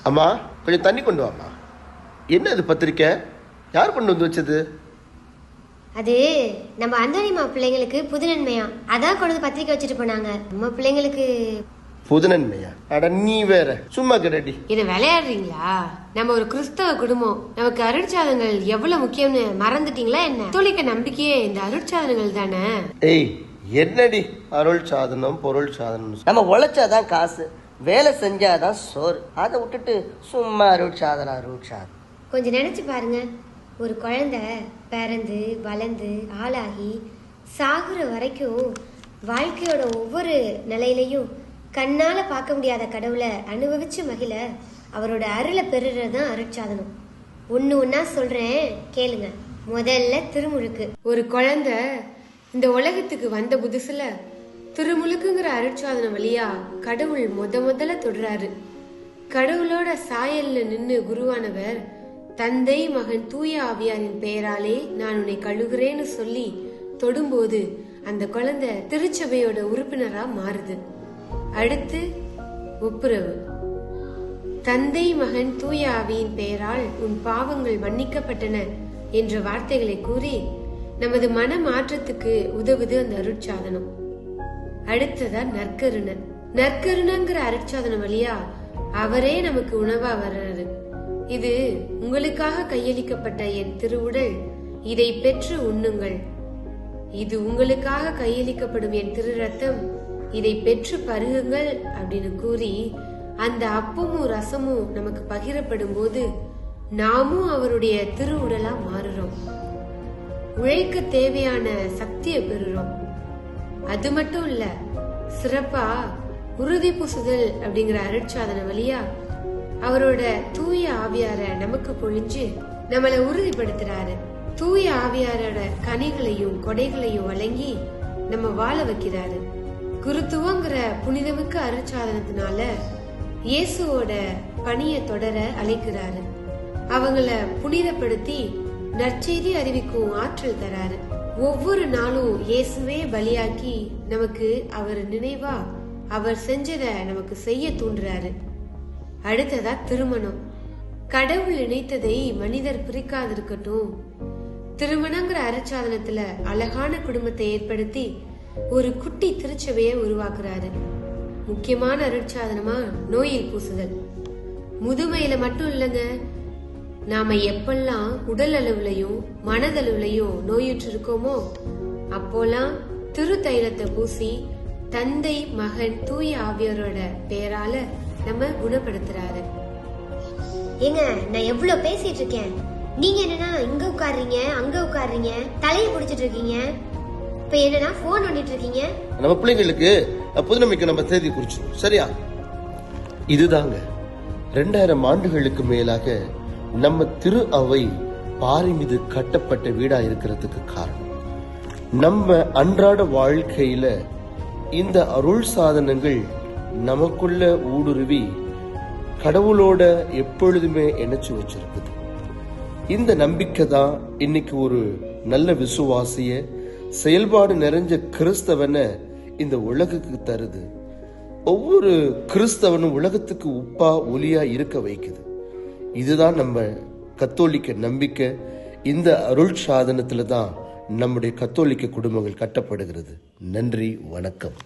அம்மா கொஞ்சம் தண்ணி கொண்டு வாம்மா. என்ன அது பத்திரிக்கை? யார் கொண்டு வந்து வச்சது? அது நம்ம அந்தோனிமா பிள்ளைங்களுக்கு புது நன்மையா, அதான் கொண்டு வந்து பத்திரிக்கை வச்சுட்டு போனாங்க. நம்ம பிள்ளைங்களுக்கு புது நன்மையா? அட நீ வேற சும்மா கிடடி. இதை விளையாடுறீங்களா? நம்ம ஒரு கிறிஸ்தவ குடும்பம், நமக்கு அருட்சாதனங்கள் எவ்வளவு முக்கியம்னு மறந்துட்டீங்களா என்ன? கத்தோலிக்க நம்பிக்கையே இந்த அருட்சாதனங்கள் தானே. ஏய் என்னடி அருள் சாதனம் பொருள் சாதனம்? நம்ம உழைச்சாதான் காசு, வேலை செஞ்சாதான் சோறு. அதை விட்டுட்டு சும்மா அருள் சாதனம். கொஞ்சம் நினைச்சு பாருங்க, ஒரு குழந்தை பிறந்து வளர்ந்து ஆளாகி சாகுற வரைக்கும் வாழ்க்கையோட ஒவ்வொரு நிலையிலையும் கண்ணால பார்க்க முடியாத கடவுளை அனுபவிச்சு மகிழ அவரோட அருளை பெறுறதுதான் அருட்சாதனம். ஒன்னா சொல்றேன் கேளுங்க. முதல்ல திருமுழுக்கு. ஒரு குழந்தை இந்த உலகத்துக்கு வந்த புதுசுல திருமுழுக்குங்கிற அருட்சாதனம் வழியா கடவுள் முதல்ல தொடுறாரு. கடவுளோட சாயல்ல நின்னு குருவானவர் தந்தை மகன் தூய ஆவியாரின் பெயராலே நான் உன்னை கழுகுறேன்னு சொல்லி தொடும்போது அந்த குழந்தை திருச்சபையோட உறுப்பினரா மாறுது. அடுத்து ஒப்புரவு. தந்தை மகன் தூய ஆவியின் பெயரால் உன் பாவங்கள் மன்னிக்கப்பட்டன என்ற வார்த்தைகளை கூறி நமது மன மாற்றத்துக்கு உதவுது அந்த அருட்சாதனம். அடுத்ததா நற்கருணை. நற்கருணைங்கிற அருட்சாதனம் வழியா அவரே நமக்கு உணவா வர்றாரு. இது உங்களுக்காக கையளிக்கப்பட்ட என் திருவுடல், இதை பெற்று உண்ணுங்கள். இது உங்களுக்காக கையளிக்கப்படும் என் திரு ரத்தம், இதை பெற்று பருகுங்கள் அப்படின்னு கூறி அந்த அப்பமும் ரசமும் நமக்கு பகிரப்படும் போது நாமும் அவருடைய திருவுடலா மாறுறோம். உழைக்க தேவையான சக்தியை பெறுறோம். அது மட்டும் இல்ல, சிறப்பா உறுதி பூசுதல் அப்படிங்கிற அருட்சாதன வழியா அவரோட தூய ஆவியார நமக்கு பொழிஞ்சு நம்மளை உறுதிப்படுத்துறாரு. தூய ஆவியாரோட கனிகளையும் கொடைகளையும் வழங்கி நம்ம வாழ வைக்கிறாரு. குருத்துவங்கிற புனிதமிக்க அருட்சாதனத்தினால இயேசுவோட பணியை தொடர அழைக்கிறாரு. அவங்கள புனிதப்படுத்தி நற்செய்தி அறிவிக்கும் ஆற்றல் தராரு. ஒவ்வொரு நாளும் இயேசுவே பலியாக்கி நமக்கு அவர் நினைவா அவர் செஞ்சதை நமக்கு செய்ய தூண்டுறாரு. அடுத்ததா திருமணம். கடவுள் இணைத்ததை மனிதர் பிரிக்காதிருக்கட்டும். திருமணங்கிற அருட்சாதனத்துல அழகான குடும்பத்தை ஏற்படுத்தி ஒரு குட்டி திருச்சபையை உருவாக்குறாரு. முக்கியமான அருட்சாதனமா நோயில் பூசுதல். முதுமையில மட்டும் இல்லங்க, நாம எப்பெல்லாம் உடல் அளவுலையும் மனதளவுலையும் நோயுற்று இருக்கோமோ அப்போலாம் திரு தைலத்தை பூசி தந்தை மகன் தூய ஆவியாரோட பெயரால நம்ம குணப்படுத்துறாரு. ஏங்க, நான் எவ்வளவு பேசிட்டு இருக்கேன், நீங்க என்னன்னா இங்க உட்கார்றீங்க அங்க உட்கார்றீங்க, தலையை பிடிச்சிட்டு இருக்கீங்க. இப்ப என்னன்னா போன் பண்ணிட்டு இருக்கீங்க. நம்ம பிள்ளைங்களுக்கு புதுநம்பிக்கை நம்ம தேதி குறிச்சிடும். சரியா? இதுதாங்க 2000 ஆண்டுகளுக்கு மேலாக நம்ம திரு அவை பாறை மீது கட்டப்பட்ட வீடா இருக்கிறதுக்கு காரணம். நம்ம அன்றாட வாழ்க்கையில இந்த அருள் சாதனங்கள் நமக்குள்ள ஊடுருவி கடவுளோட எப்பொழுதுமே இணைச்சு வச்சிருக்குது. இந்த நம்பிக்கை தான் இன்னைக்கு ஒரு நல்ல விசுவாசிய செயல்பாடு நிறைஞ்ச கிறிஸ்தவனை இந்த உலகுக்கு தருது. ஒவ்வொரு கிறிஸ்தவனும் உலகத்துக்கு உப்பா ஒளியா இருக்க வைக்குது. இதுதான் நம்ம கத்தோலிக்க நம்பிக்கை. இந்த அருள் சாதனத்துல தான் நம்முடைய கத்தோலிக்க குடும்பங்கள் கட்டப்படுகிறது. நன்றி, வணக்கம்.